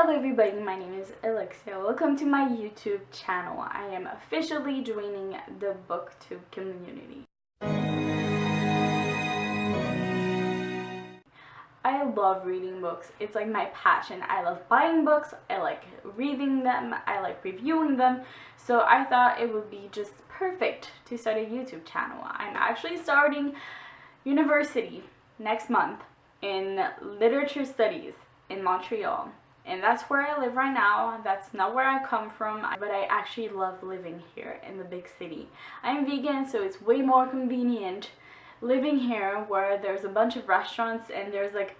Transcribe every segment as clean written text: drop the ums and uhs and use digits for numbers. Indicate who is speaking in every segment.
Speaker 1: Hello everybody, my name is Alexia. Welcome to my YouTube channel. I am officially joining the booktube community. I love reading books. It's like my passion. I love buying books, I like reading them, I like reviewing them. So I thought it would be just perfect to start a YouTube channel. I'm actually starting university next month in literature studies in Montreal. And that's where I live right now. That's not where I come from, but I actually love living here in the big city. I'm vegan, so it's way more convenient living here where there's a bunch of restaurants and there's like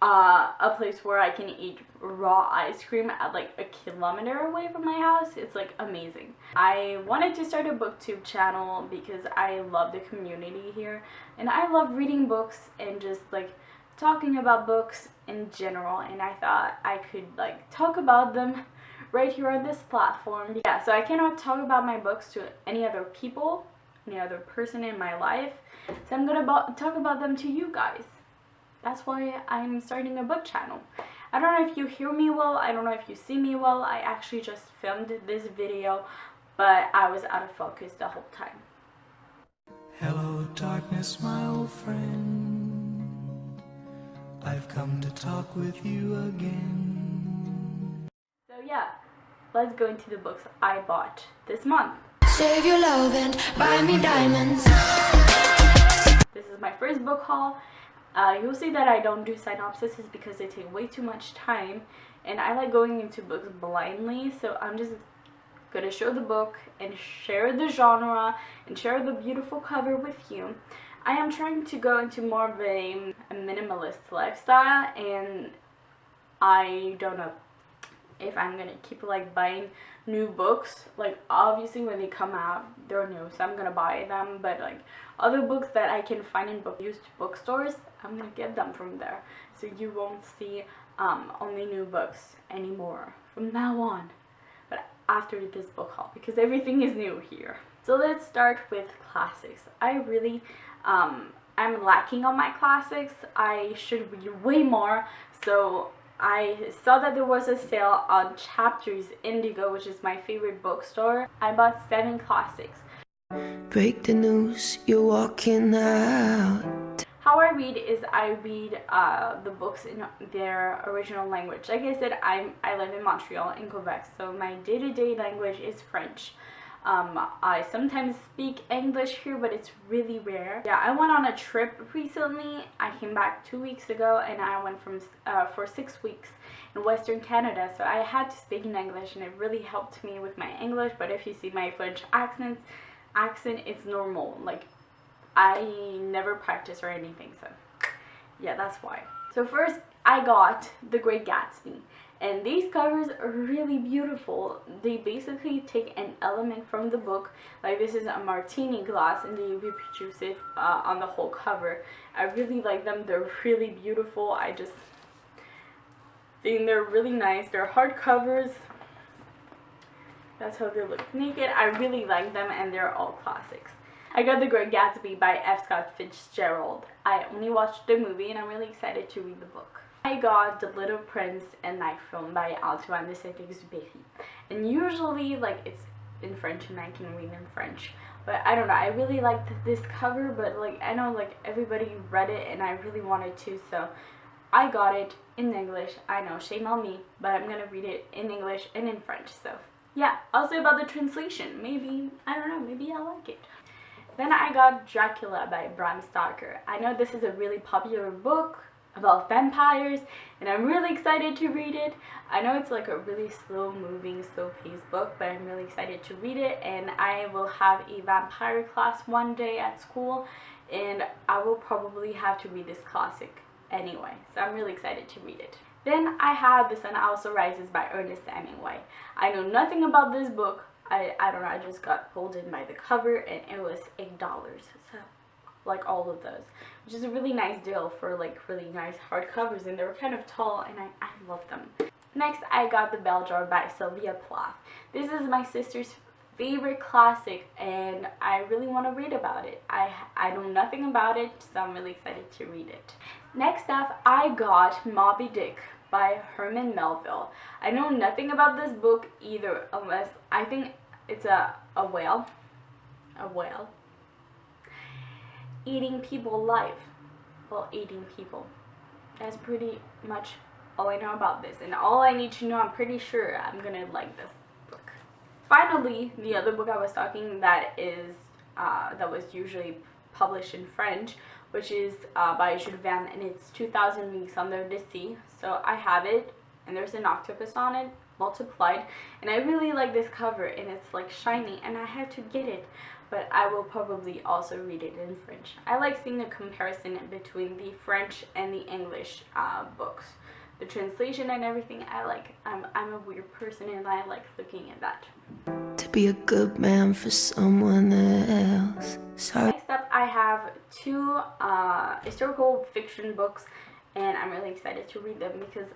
Speaker 1: a place where I can eat raw ice cream at like a kilometer away from my house. It's like amazing. I wanted to start a booktube channel because I love the community here and I love reading books and just like talking about books in general, and I thought I could like talk about them right here on this platform. Yeah, so I cannot talk about my books to any other people, any other person in my life, so I'm gonna talk about them to you guys. That's why I'm starting a book channel. I don't know if you hear me well, I don't know if you see me well. I actually just filmed this video, but I was out of focus the whole time.
Speaker 2: Hello darkness, my old friend, I've come to talk with you again.
Speaker 1: So yeah, let's go into the books I bought this month.
Speaker 3: Save your love and buy me diamonds.
Speaker 1: This is my first book haul. You'll see that I don't do synopsises because they take way too much time, and I like going into books blindly, so I'm just gonna show the book and share the genre and share the beautiful cover with you. I am trying to go into more of a minimalist lifestyle, and I don't know if I'm gonna keep like buying new books. Like obviously when they come out they're new, so I'm gonna buy them, but like other books that I can find in used bookstores, I'm gonna get them from there, so you won't see only new books anymore from now on, but after this book haul, because everything is new here. So let's start with classics. I really I'm lacking on my classics. I should read way more, so I saw that there was a sale on Chapters Indigo, which is my favorite bookstore. I bought 7 classics.
Speaker 3: Break the news, you're walking out.
Speaker 1: How I read is I read the books in their original language. Like I said, I live in Montreal, in Quebec, so my day-to-day language is French. I sometimes speak English here, but it's really rare. Yeah, I went on a trip recently. I came back 2 weeks ago, and I went for 6 weeks in Western Canada, so I had to speak in English, and it really helped me with my English. But if you see my French accent, it's normal. Like I never practice or anything, so yeah, that's why. So first I got The Great Gatsby, and these covers are really beautiful. They basically take an element from the book, like this is a martini glass, and they reproduce it on the whole cover. I really like them. They're really beautiful. I just think they're really nice. They're hardcovers. That's how they look naked. I really like them, and they're all classics. I got The Great Gatsby by F. Scott Fitzgerald. I only watched the movie, and I'm really excited to read the book. I got The Little Prince and Night Film by Antoine de Saint-Exupéry. And usually, like, it's in French, and I can read in French. But I don't know, I really liked this cover, but like, I know like everybody read it, and I really wanted to, so I got it in English. I know, shame on me, but I'm gonna read it in English and in French, so yeah. Also about the translation, maybe, I don't know, maybe I'll like it. Then I got Dracula by Bram Stoker. I know this is a really popular book about vampires, and I'm really excited to read it. I know it's like a really slow moving, slow paced book, but I'm really excited to read it, and I will have a vampire class one day at school, and I will probably have to read this classic anyway, so I'm really excited to read it. Then I had The Sun Also Rises by Ernest Hemingway. I know nothing about this book. I don't know, I just got pulled in by the cover, and it was $8, so like all of those, which is a really nice deal for like really nice hardcovers, and they were kind of tall, and I love them. Next I got The Bell Jar by Sylvia Plath. This is my sister's favorite classic, and I really want to read about it. I know nothing about it, so I'm really excited to read it. Next up I got Moby Dick by Herman Melville. I know nothing about this book either, unless I think it's a whale eating people alive. Well, eating people. That's pretty much all I know about this, and all I need to know, I'm pretty sure I'm gonna like this book. Finally, the other book I was talking that was usually published in French, which is by Jules Verne, and it's 2000 Leagues Under the Sea. So I have it, and there's an octopus on it, multiplied, and I really like this cover, and it's like shiny, and I had to get it, but I will probably also read it in French. I like seeing the comparison between the French and the English books. The translation and everything, I like. I'm a weird person, and I like looking at that.
Speaker 3: To be a good man for someone else. Sorry.
Speaker 1: Next up, I have two historical fiction books, and I'm really excited to read them because,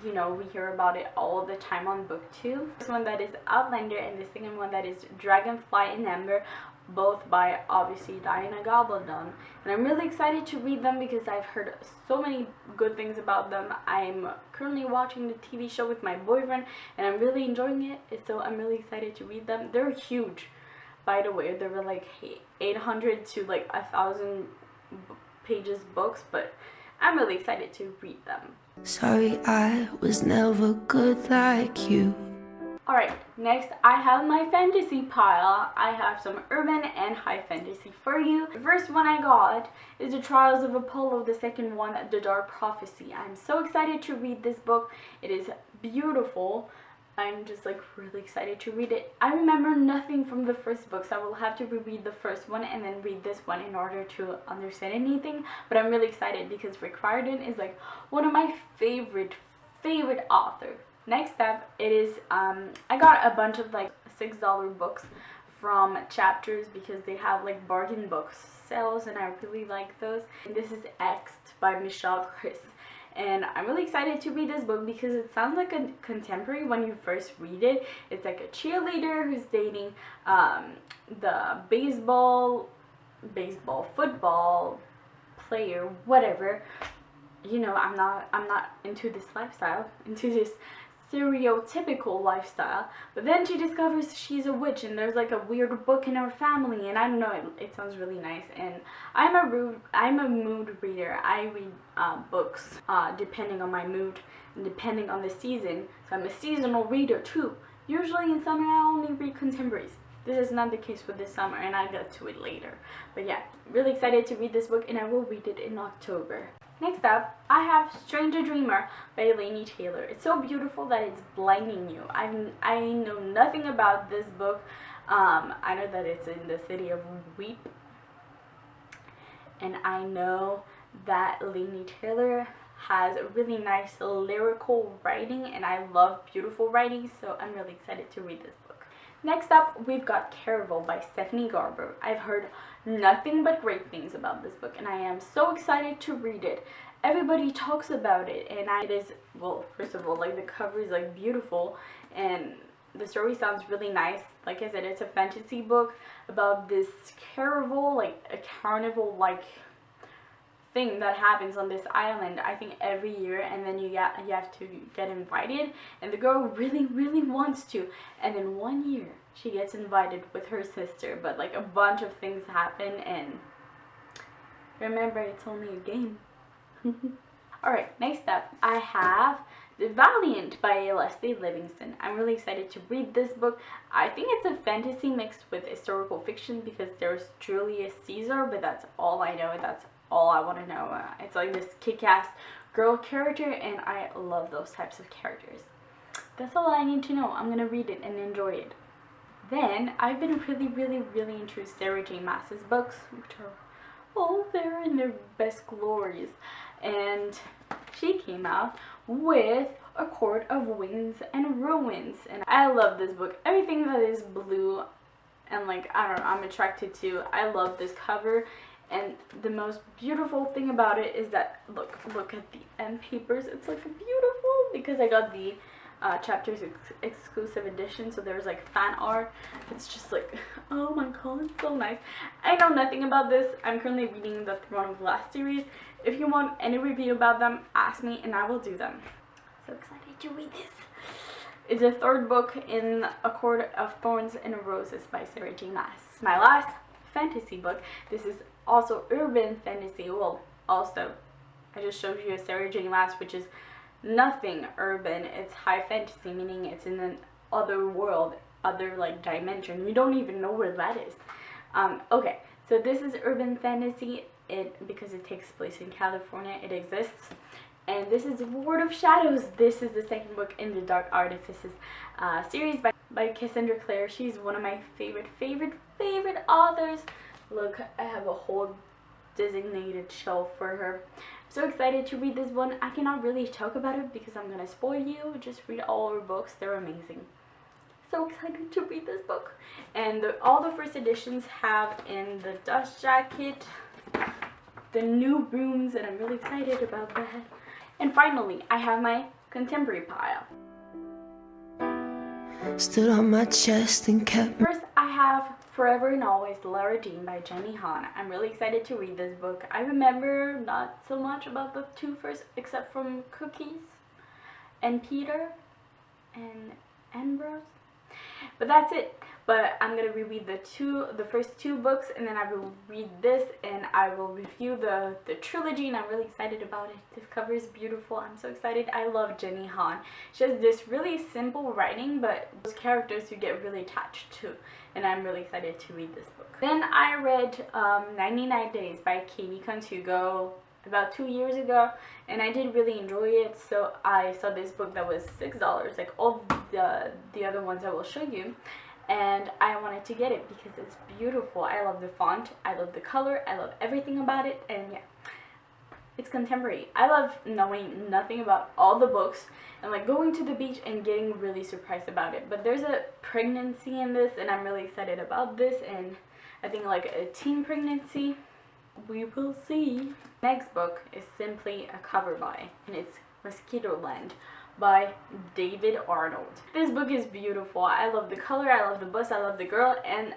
Speaker 1: you know, we hear about it all the time on BookTube. This one that is Outlander, and the second one that is Dragonfly in Amber, both by obviously Diana Gabaldon, and I'm really excited to read them because I've heard so many good things about them. I'm currently watching the TV show with my boyfriend, and I'm really enjoying it, so I'm really excited to read them. They're huge, by the way. They were like 800 to like 1,000 pages books, but I'm really excited to read them.
Speaker 3: Sorry, I was never good like you.
Speaker 1: Alright, next I have my fantasy pile. I have some urban and high fantasy for you. The first one I got is The Trials of Apollo, the second one, The Dark Prophecy. I'm so excited to read this book. It is beautiful. I'm just like really excited to read it. I remember nothing from the first book, so I will have to reread the first one and then read this one in order to understand anything. But I'm really excited because Rick Riordan is like one of my favorite authors. Next up, it is, I got a bunch of like $6 books from Chapters because they have like bargain book sales, and I really like those. And this is X'd by Michelle Chris. And I'm really excited to read this book because it sounds like a contemporary when you first read it. It's like a cheerleader who's dating the football player, whatever. You know, I'm not into this lifestyle, into this stereotypical lifestyle, but then she discovers she's a witch, and there's like a weird book in her family, and I don't know, it sounds really nice. And I'm a mood reader. I read books depending on my mood and depending on the season, so I'm a seasonal reader too. Usually in summer I only read contemporaries. This is not the case with this summer, and I'll get to it later. But yeah, really excited to read this book, and I will read it in October. Next up, I have Stranger Dreamer by Laini Taylor. It's so beautiful that it's blinding you. I know nothing about this book. I know that it's in the city of Weep, and I know that Laini Taylor has a really nice lyrical writing, and I love beautiful writing, so I'm really excited to read this book. Next up, we've got Caraval by Stephanie Garber. I've heard nothing but great things about this book, and I am so excited to read it. Everybody talks about it, and it is, well, first of all, like the cover is like beautiful, and the story sounds really nice. Like I said, it's a fantasy book about this caraval, like a carnival-like thing that happens on this island, I think every year, and then you have to get invited, and the girl really wants to, and then one year she gets invited with her sister, but like a bunch of things happen, and remember, it's only a game. Alright, next up I have The Valiant by Leslie Livingston. I'm really excited to read this book. I think it's a fantasy mixed with historical fiction because there's Julius Caesar, but that's all I know, that's all I want to know. It's like this kick-ass girl character, and I love those types of characters. That's all I need to know. I'm gonna read it and enjoy it. Then I've been really into Sarah J Maas's books, which are all there in their best glories, and she came out with A Court of Winds and Ruins, and I love this book. Everything that is blue and like, I don't know, I'm attracted to. I love this cover. And the most beautiful thing about it is that, look at the end papers. It's like beautiful because I got the Chapters exclusive edition, so there's like fan art. It's just like, oh my god, it's so nice. I know nothing about this. I'm currently reading the Throne of Glass series. If you want any review about them, ask me and I will do them. so excited to read this. It's the third book in A Court of Thorns and Roses by Sarah J. Maas. My last fantasy book. This is also urban fantasy. Well, also, I just showed you a Sarah J. Maas, which is nothing urban. It's high fantasy, meaning it's in an other world, other like dimension. We don't even know where that is. Okay, so this is urban fantasy. Because it takes place in California, it exists. And this is Ward of Shadows. This is the second book in the Dark Artifices series by Cassandra Clare. She's one of my favorite authors. Look, I have a whole designated shelf for her. I'm so excited to read this one. I cannot really talk about it because I'm gonna spoil you. Just read all her books. They're amazing. So excited to read this book. And all the first editions have in the dust jacket the new rooms, and I'm really excited about that. And finally, I have my contemporary pile.
Speaker 3: Stood on my chest and kept.
Speaker 1: First, I have Forever and Always, Lara Jean by Jenny Han. I'm really excited to read this book. I remember not so much about the two first, except from Cookies and Peter and Ambrose. But that's it. But I'm gonna reread the first two books, and then I will read this, and I will review the trilogy, and I'm really excited about it. This cover is beautiful. I'm so excited. I love Jenny Han. She has this really simple writing, but those characters you get really attached to, and I'm really excited to read this book. Then I read 99 Days by Katie Contugo about 2 years ago, and I did really enjoy it. So I saw this book that was $6, like all the other ones I will show you. And I wanted to get it because it's beautiful. I love the font, I love the color, I love everything about it, and yeah, it's contemporary. I love knowing nothing about all the books and like going to the beach and getting really surprised about it. But there's a pregnancy in this, and I'm really excited about this, and I think like a teen pregnancy. We will see. Next book is simply a cover by, and it's Mosquitoland by David Arnold. This book is beautiful. I love the color, I love the bus, I love the girl, and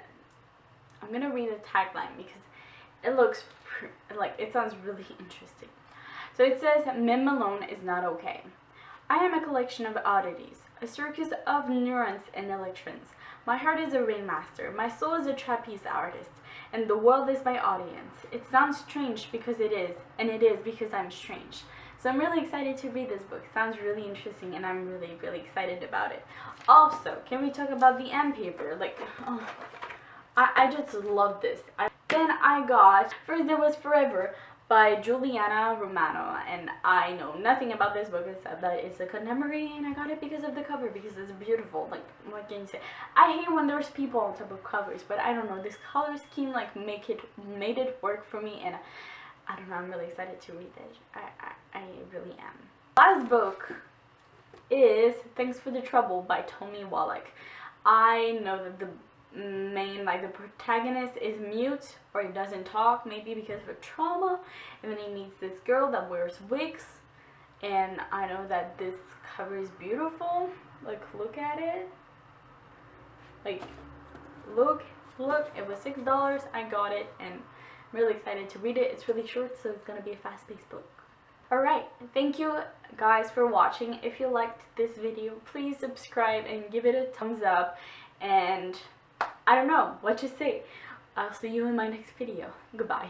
Speaker 1: I'm gonna read the tagline because it looks like it sounds really interesting. So it says, Mim Malone is not okay. I am a collection of oddities, a circus of neurons and electrons. My heart is a ringmaster, my soul is a trapeze artist, and the world is my audience. It sounds strange because it is, and it is because I'm strange. So I'm really excited to read this book. It sounds really interesting, and I'm really excited about it. Also, can we talk about the M paper? Like, oh, I just love this. Then I got, first there was Forever by Juliana Romano, and I know nothing about this book except that it's a contemporary, and I got it because of the cover, because it's beautiful. Like, what can you say? I hate when there's people on top of covers, but I don't know, this color scheme like made it work for me, and I don't know, I'm really excited to read it. I really am. Last book is Thanks for the Trouble by Tommy Wallach. I know that the the protagonist is mute, or he doesn't talk, maybe because of a trauma, and then he meets this girl that wears wigs, and I know that this cover is beautiful. Like, look at it. Like, look, it was $6. I got it, and I'm really excited to read it. It's really short, so it's gonna be a fast-paced book. Alright, thank you guys for watching. If you liked this video, please subscribe and give it a thumbs up, and I don't know what to say. I'll see you in my next video. Goodbye.